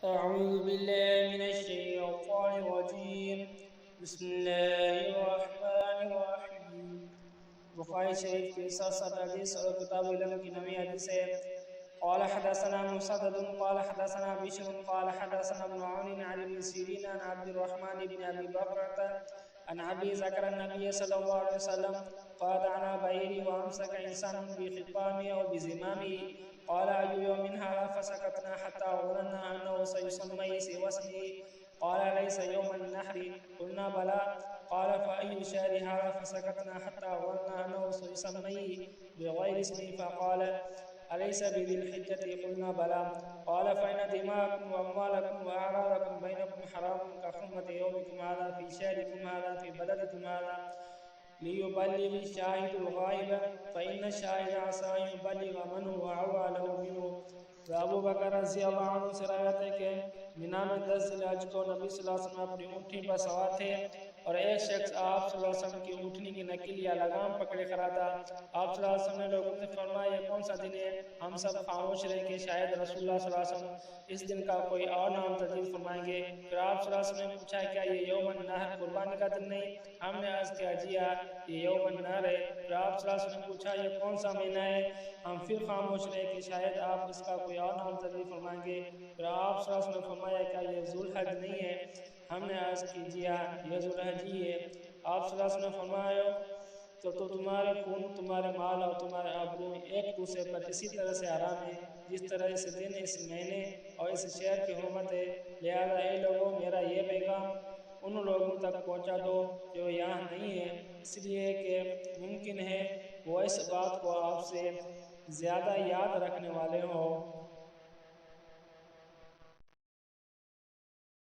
أعوذ بالله من الشيطان الرجيم. بسم الله الرحمن الرحيم. بخاری شریف کے ساتھ حدیث اور کتاب علم کی نویں حدیث ہے. قال حدثنا مسدد قال حدثنا بشر قال حدثنا ابن عون عن ابن سيرين عن عبد الرحمن بن ابي بكر عن ابي ذكر النبي صلى الله عليه وسلم قال عن بعيري وامسك انسان بخطامه او بزمامه قال اي يوم هذا فسكتنا حتى ظننا انه سيسمي سوى اسمه قال ليس يوم النحر قلنا بلى قال فأي شهر هذا فسكتنا حتى ظننا أنه سيسمي بغير اسمه فقال أليس بذي الحجة قلنا بلى قال فإن دماءكم وأموالكم وأعراضكم بينكم حرام كحرمة يومكم هذا في شهركم هذا في بلدكم هذا ليبلغ الشاهد الغائب فإن الشاهد عسى أن يبلغ من هو أوعى له منه. ابو بکر رضی اللہ عنہ سے روایت ہے کہ مینا میں 10 ذی الحج کو نبی صلی اللہ علیہ وسلم اپنی اونٹنی پر سوار تھے اور ایک شخص آپ صلی اللہ علیہ وسلم کی اونٹنی کی نکیل یا لگام پکڑے کھڑا تھا. آپ صلی اللہ علیہ وسلم نے لوگوں سے فرمایا یہ کون سا دن ہے؟ ہم سب خاموش رہے کہ شاید رسول اللہ صلی اللہ علیہ وسلم اس دن کا کوئی اور نام تجدید فرمائیں گے. پھر آپ صلی اللہ علیہ وسلم نے پوچھا کیا یہ یوم النحر قربانی کا دن نہیں؟ ہم نے عرض کیا جی ہاں یہ یوم النحر ہے. پھر آپ صلی اللہ علیہ وسلم نے پوچھا یہ کون سا مہینہ ہے؟ ہم پھر خاموش رہے کہ شاید آپ اس کا کوئی اور نام تجدید فرمائیں گے. پھر آپ صلی اللہ علیہ وسلم نے فرمایا کیا یہ ذو الحج نہیں ہے؟ ہم نے عرض کی جی ہاں یہ ذو الحج ہی ہے. آپ صلی اللہ علیہ وسلم نے فرمایا تو تمہارے خون تمہارے مال اور تمہارے آبرو ایک دوسرے پر اسی طرح سے حرام ہے جس طرح اس دن اس مہینے اور اس شہر کی حرمت ہے. لہذا اے لوگوں میرا یہ پیغام ان لوگوں تک پہنچا دو جو یہاں نہیں ہے اس لیے کہ ممکن ہے وہ اس بات کو آپ سے زیادہ یاد رکھنے والے ہوں.